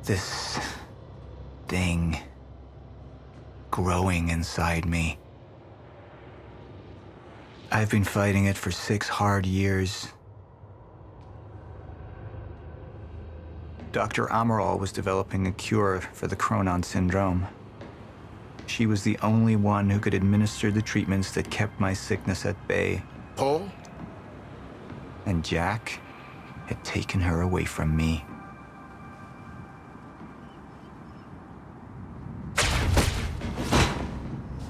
This thing growing inside me. I've been fighting it for 6 hard years. Dr. Amaral was developing a cure for the Cronon syndrome. She was the only one who could administer the treatments that kept my sickness at bay. Paul? And Jack had taken her away from me.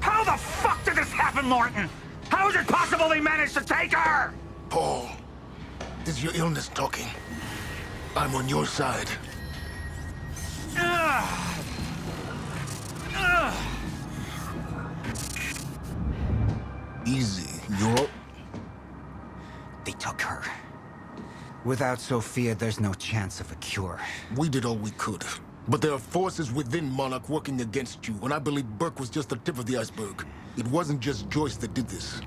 How the fuck did this happen, Morton? How is it possible they managed to take her? Paul, this is your illness talking. I'm on your side. Easy, you're... They took her. Without Sofia, there's no chance of a cure. We did all we could. But there are forces within Monarch working against you, and I believe Burke was just the tip of the iceberg. It wasn't just Joyce that did this.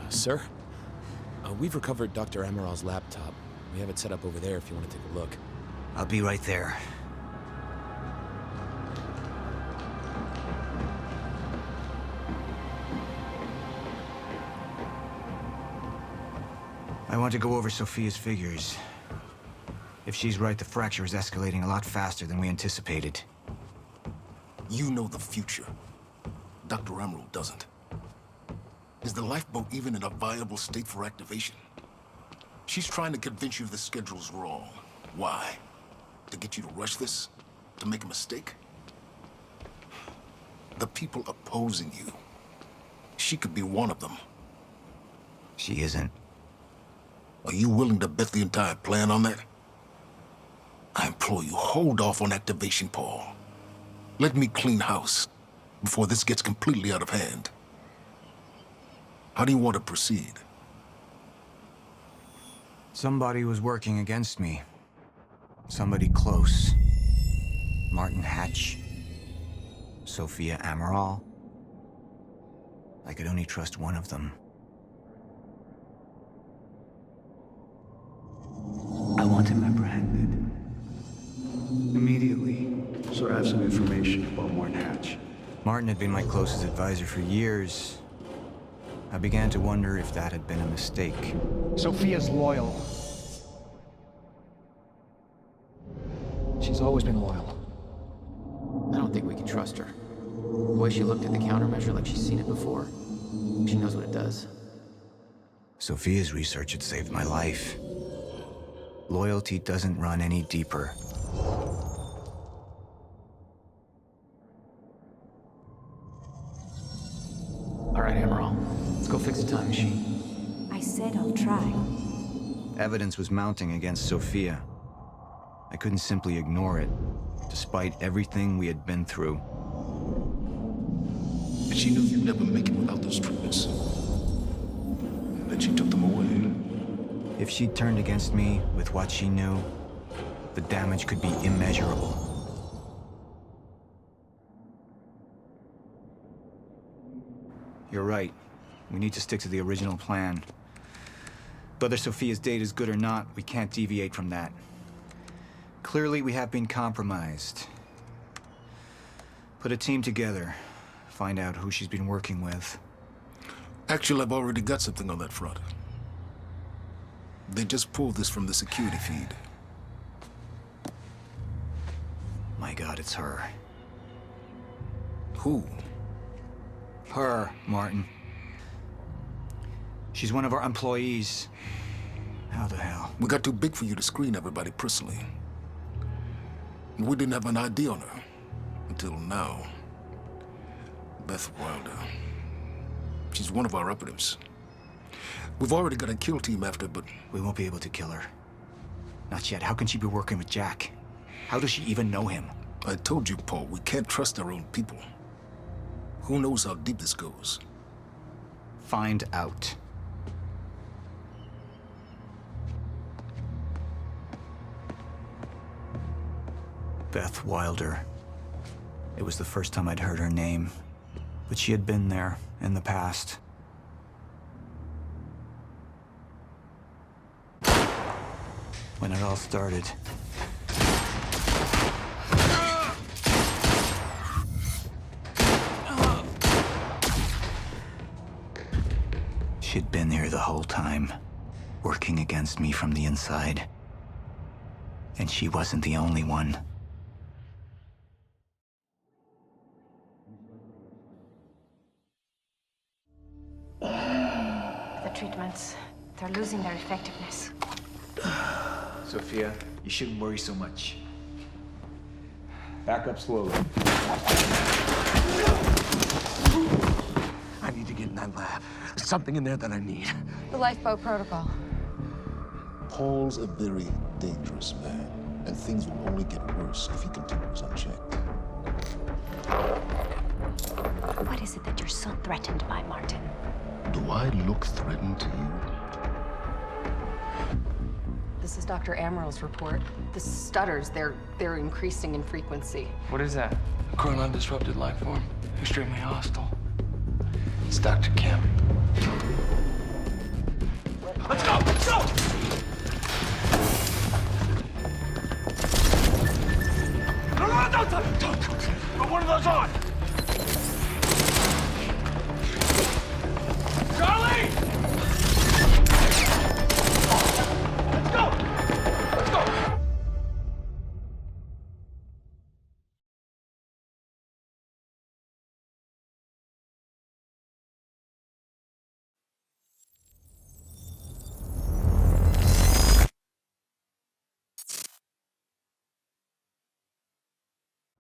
Sir? We've recovered Dr. Amaral's laptop. We have it set up over there if you want to take a look. I'll be right there. I want to go over Sofia's figures. If she's right, the fracture is escalating a lot faster than we anticipated. You know the future. Dr. Amaral doesn't. Is the lifeboat even in a viable state for activation? She's trying to convince you the schedule's wrong. Why? To get you to rush this? To make a mistake? The people opposing you. She could be one of them. She isn't. Are you willing to bet the entire plan on that? I implore you, hold off on activation, Paul. Let me clean house before this gets completely out of hand. How do you want to proceed? Somebody was working against me. Somebody close. Martin Hatch. Sofia Amaral. I could only trust one of them. I want him apprehended. Immediately. Sir, I have some information about Martin Hatch. Martin had been my closest advisor for years. I began to wonder if that had been a mistake. Sofia's loyal. She's always been loyal. I don't think we can trust her. The way she looked at the countermeasure like she's seen it before. She knows what it does. Sofia's research had saved my life. Loyalty doesn't run any deeper. All right, Amaral. Let's go fix the time machine. I said I'll try. Evidence was mounting against Sofia. I couldn't simply ignore it, despite everything we had been through. But she knew you'd never make it without those treatments. And then she took them away. If she'd turned against me with what she knew, the damage could be immeasurable. You're right. We need to stick to the original plan. Whether Sofia's date is good or not, we can't deviate from that. Clearly, we have been compromised. Put a team together. Find out who she's been working with. Actually, I've already got something on that front. They just pulled this from the security feed. My God, it's her. Who? Her, Martin. She's one of our employees. How the hell? We got too big for you to screen everybody personally. We didn't have an ID on her. Until now. Beth Wilder. She's one of our operatives. We've already got a kill team after her, but... We won't be able to kill her. Not yet. How can she be working with Jack? How does she even know him? I told you, Paul, we can't trust our own people. Who knows how deep this goes? Find out. Beth Wilder. It was the first time I'd heard her name, but she had been there in the past. When it all started, She'd been here the whole time, working against me from the inside. And she wasn't the only one. The treatments, they're losing their effectiveness. Sofia, you shouldn't worry so much. Back up slowly. I need to get in that lab. There's something in there that I need. The lifeboat protocol. Paul's a very dangerous man, and things will only get worse if he continues unchecked. What is it that you're so threatened by, Martin? Do I look threatened to you? This is Dr. Amaril's report. The stutters, they're increasing in frequency. What is that? A chronon disrupted life form. Extremely hostile. It's Dr. Kim. Let's go! Let's go! No, don't. Put one of those on! Charlie! Let's go! Let's go!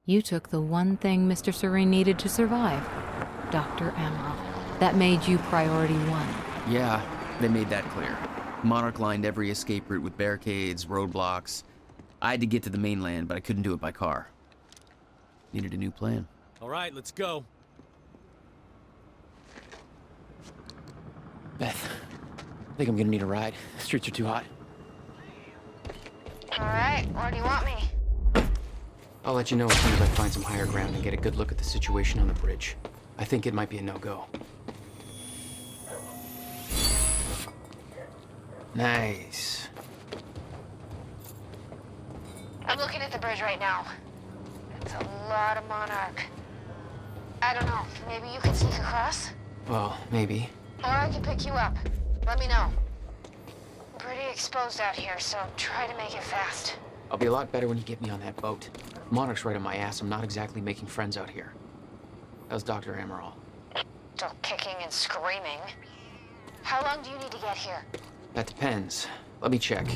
You took the one thing Mr. Serene needed to survive, Dr. Amaral. That made you priority one. Yeah, they made that clear. Monarch lined every escape route with barricades, roadblocks. I had to get to the mainland, but I couldn't do it by car. Needed a new plan. All right, let's go. Beth, I think I'm gonna need a ride. The streets are too hot. All right, where do you want me? I'll let you know as soon as I find some higher ground and get a good look at the situation on the bridge. I think it might be a no-go. Nice. I'm looking at the bridge right now. It's a lot of Monarch. I don't know, maybe you can sneak across? Well, maybe. Or I can pick you up. Let me know. I'm pretty exposed out here, so try to make it fast. I'll be a lot better when you get me on that boat. Monarch's right on my ass. I'm not exactly making friends out here. How's Dr. Amaral? Still kicking and screaming. How long do you need to get here? That depends. Let me check.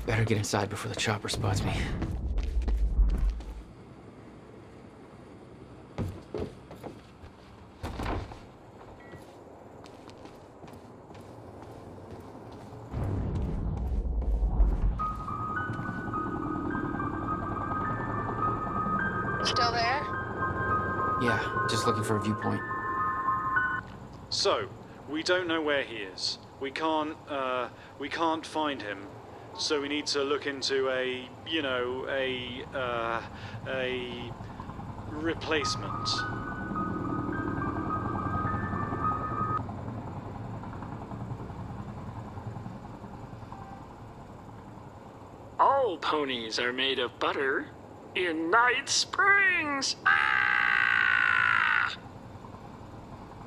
Better get inside before the chopper spots me. Still there? Yeah, just looking for a viewpoint. So, we don't know where he is. We can't find him. So we need to look into a replacement. All ponies are made of butter in Night Springs. Ah!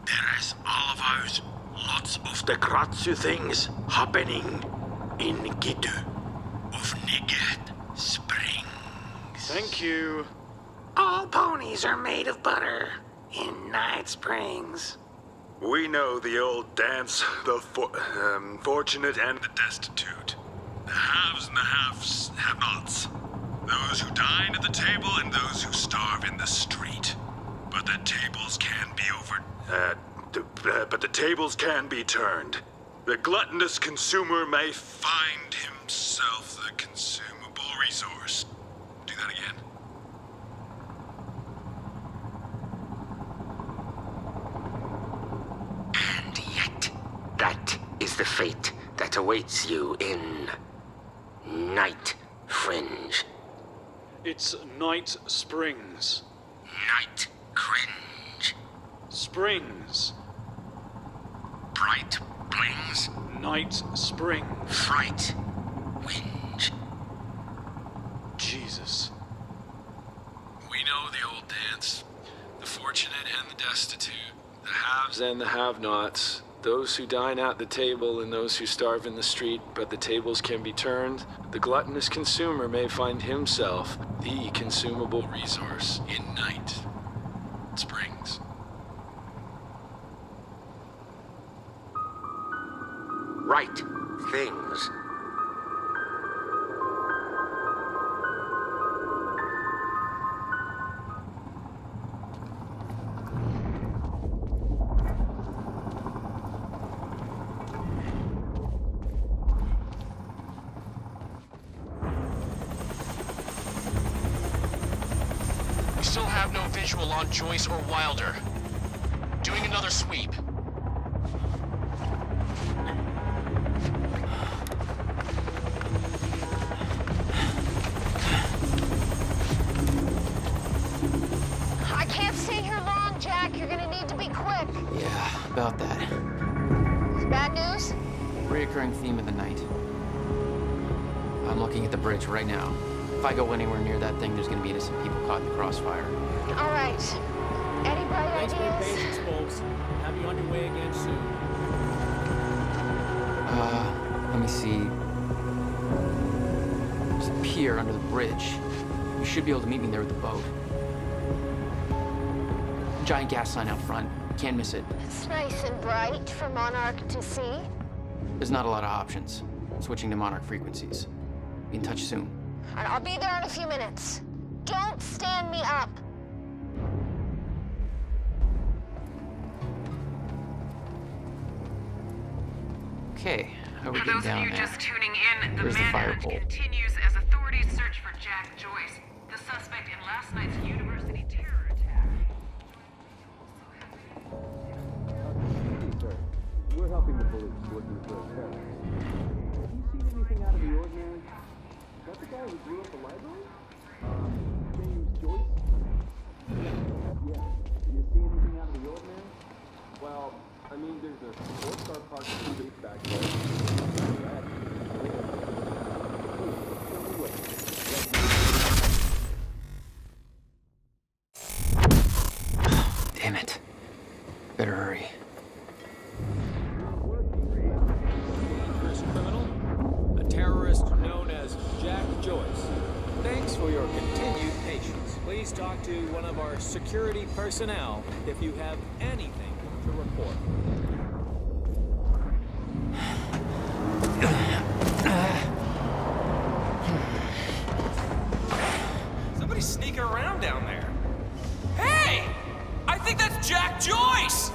There is all of ours. Lots of the Kratzu things happening in Gitu of Nigat Springs. Thank you. All ponies are made of butter in Night Springs. We know the old dance, the fortunate and the destitute. The haves and the have-nots. Those who dine at the table and those who starve in the street. But the tables can be but the tables can be turned. The gluttonous consumer may find himself the consumable resource. Do that again. And yet, that is the fate that awaits you in Night Fringe. It's Night Springs. Night Cringe. Springs. Bright Blings. Night Spring. Fright. Whinge. Jesus. We know the old dance. The fortunate and the destitute. The haves and the have-nots. Those who dine at the table and those who starve in the street, but the tables can be turned. The gluttonous consumer may find himself the consumable resource in Night Springs. Right things. We still have no visual on Joyce or Wilder. Doing another sweep. I can't stay here long, Jack. You're gonna need to be quick. Yeah, about that. Bad news? Reoccurring theme of the night. I'm looking at the bridge right now. If I go anywhere near that thing, there's gonna be innocent people caught in the crossfire. All right. Any bright Thanks for your ideas? patience, folks. Have you on your way again soon. Let me see. There's a pier under the bridge. You should be able to meet me there with the boat. Giant gas sign out front. Can't miss it. It's nice and bright for Monarch to see. There's not a lot of options. Switching to Monarch frequencies. Be in touch soon. And I'll be there in a few minutes. Don't stand me up. Okay, how are we For getting those of down you there? just tuning in, the Where's the manhunt firebolt? continues as authorities search for Jack Joyce, the suspect in last night's university terror attack. We're helping the police looking for a terrorist. Have you seen anything out of the ordinary? Is that the guy who blew up the library? James Joyce? Yeah. Do you see anything out of the ordinary? Well, I mean, there's a sports car parked in the street back there. Damn it. Better hurry. Dangerous criminal, a terrorist known as Jack Joyce. Thanks for your continued patience. Please talk to one of our security personnel if you have anything to report. Somebody's sneaking around down there. Hey! I think that's Jack Joyce!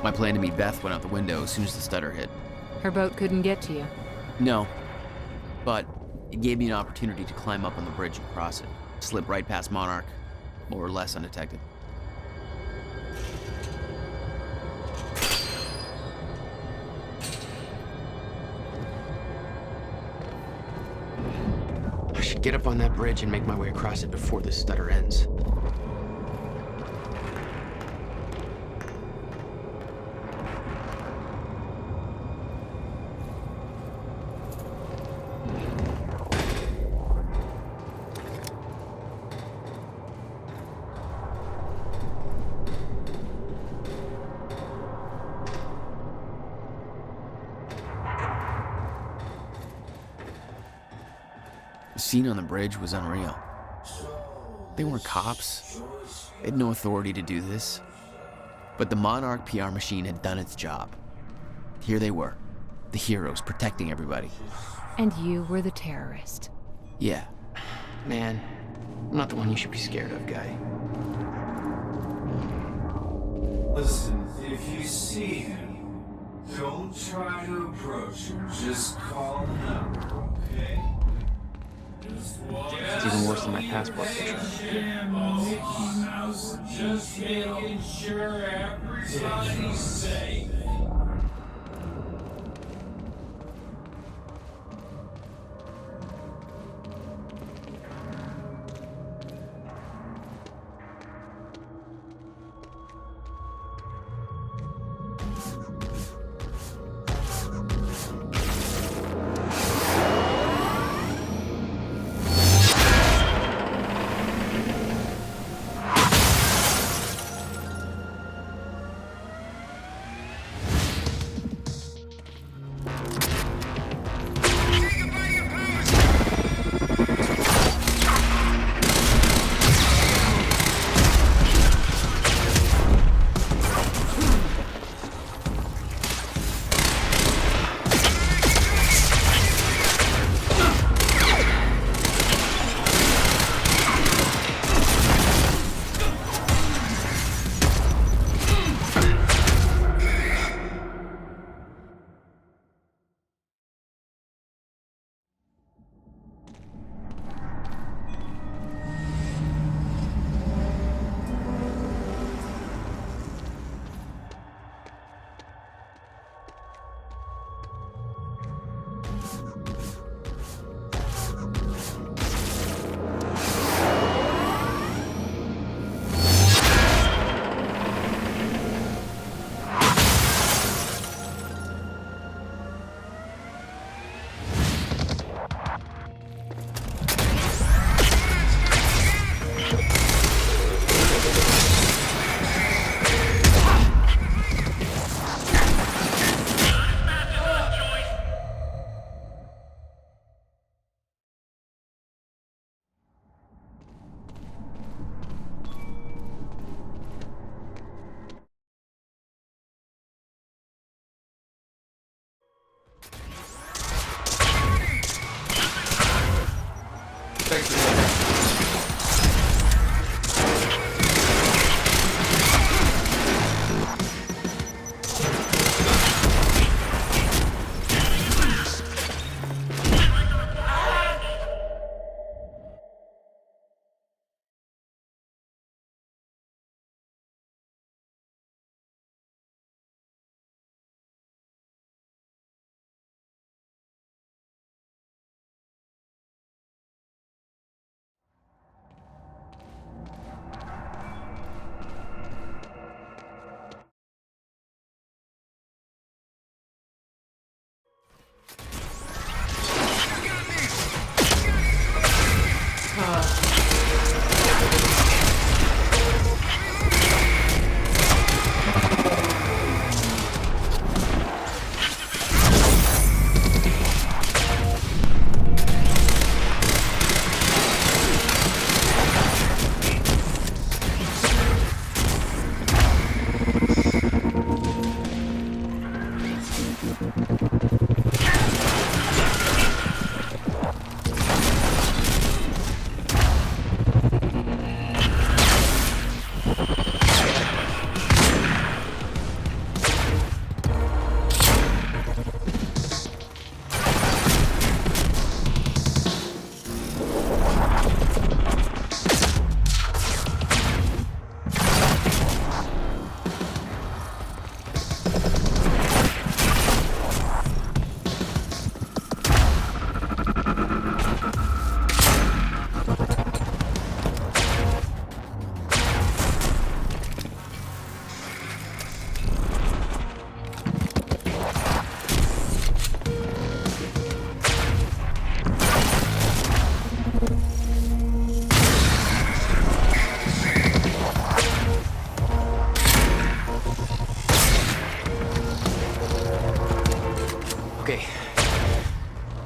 My plan to meet Beth went out the window as soon as the stutter hit. Her boat couldn't get to you. No, but it gave me an opportunity to climb up on the bridge and cross it. Slip right past Monarch, more or less undetected. I should get up on that bridge and make my way across it before this stutter ends. scene on the bridge was unreal. They weren't cops. They had no authority to do this. But the Monarch PR machine had done its job. Here they were, the heroes protecting everybody. And you were the terrorist. Yeah. Man, I'm not the one you should be scared of, guy. Listen, if you see him, don't try to approach him. Just call the number, okay? It's even worse than my passport picture. Just making sure everybody's safe.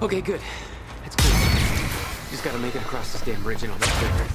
Okay, good. That's cool. Just gotta make it across this damn bridge and I'll be clear.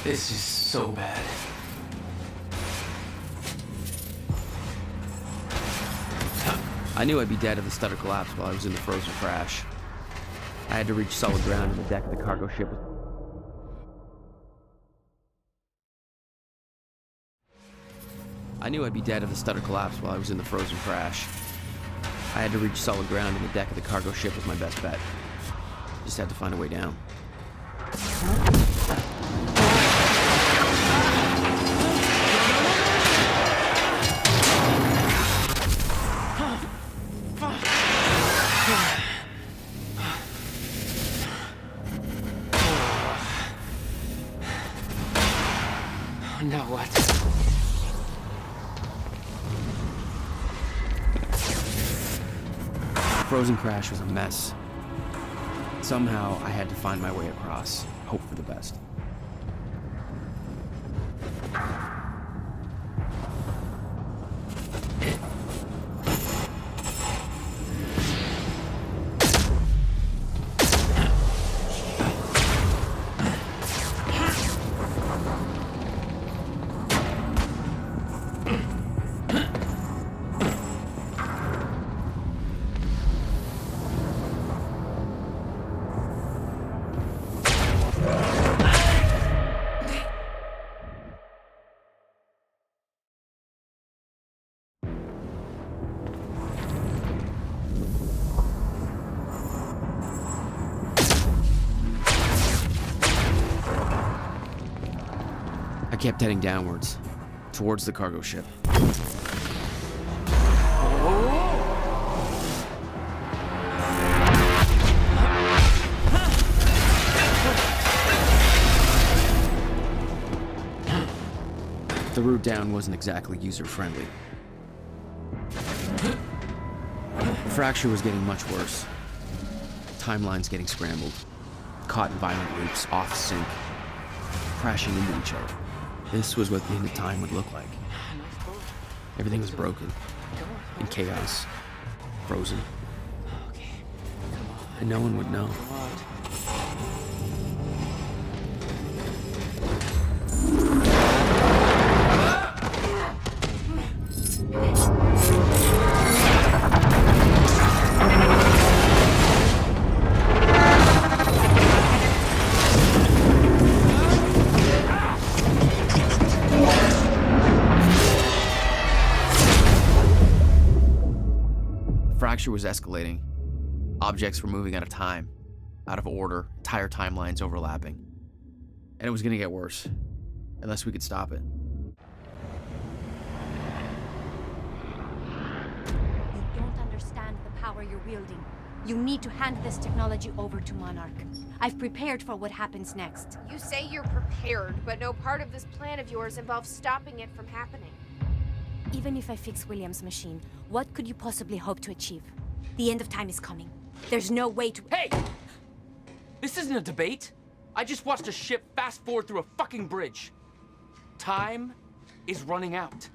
This is so bad. I knew I'd be dead if the stutter collapsed while I was in the frozen crash. I had to reach solid ground and the deck of the cargo ship was... I knew I'd be dead if the stutter collapsed while I was in the frozen crash. I had to reach solid ground and the deck of the cargo ship was my best bet. Just had to find a way down. Now what? The frozen crash was a mess. Somehow, I had to find my way across, hope for the best. I kept heading downwards, towards the cargo ship. The route down wasn't exactly user-friendly. The fracture was getting much worse. Timelines getting scrambled. Caught in violent loops, off sync, crashing into each other. This was what the end of time would look like. Everything was broken, in chaos, frozen. And no one would know. The fracture was escalating. Objects were moving out of time, out of order, entire timelines overlapping. And it was gonna get worse, unless we could stop it. You don't understand the power you're wielding. You need to hand this technology over to Monarch. I've prepared for what happens next. You say you're prepared, but no part of this plan of yours involves stopping it from happening. Even if I fix William's machine, what could you possibly hope to achieve? The end of time is coming. There's no way to— Hey! This isn't a debate. I just watched a ship fast forward through a fucking bridge. Time is running out,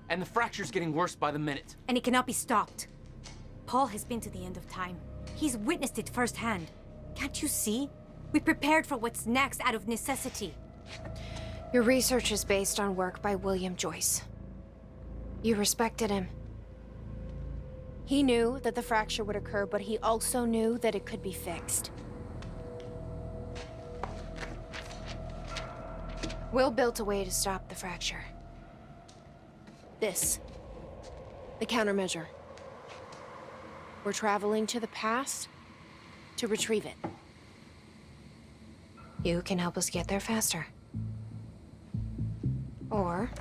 and the fracture's getting worse by the minute. And it cannot be stopped. Paul has been to the end of time. He's witnessed it firsthand. Can't you see? We prepared for what's next out of necessity. Your research is based on work by William Joyce. You respected him. He knew that the fracture would occur, but he also knew that it could be fixed. Will built a way to stop the fracture. This. The countermeasure. We're traveling to the past to retrieve it. You can help us get there faster. Or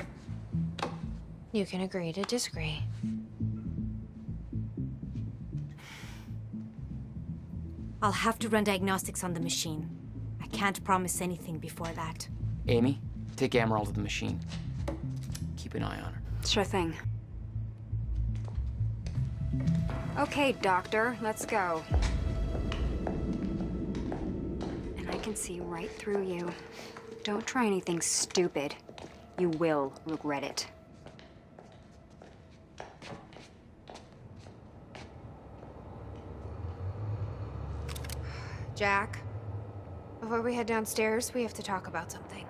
you can agree to disagree. I'll have to run diagnostics on the machine. I can't promise anything before that. Amy, take Emerald to the machine. Keep an eye on her. Sure thing. Okay, Doctor, let's go. And I can see right through you. Don't try anything stupid. You will regret it. Jack, before we head downstairs, we have to talk about something.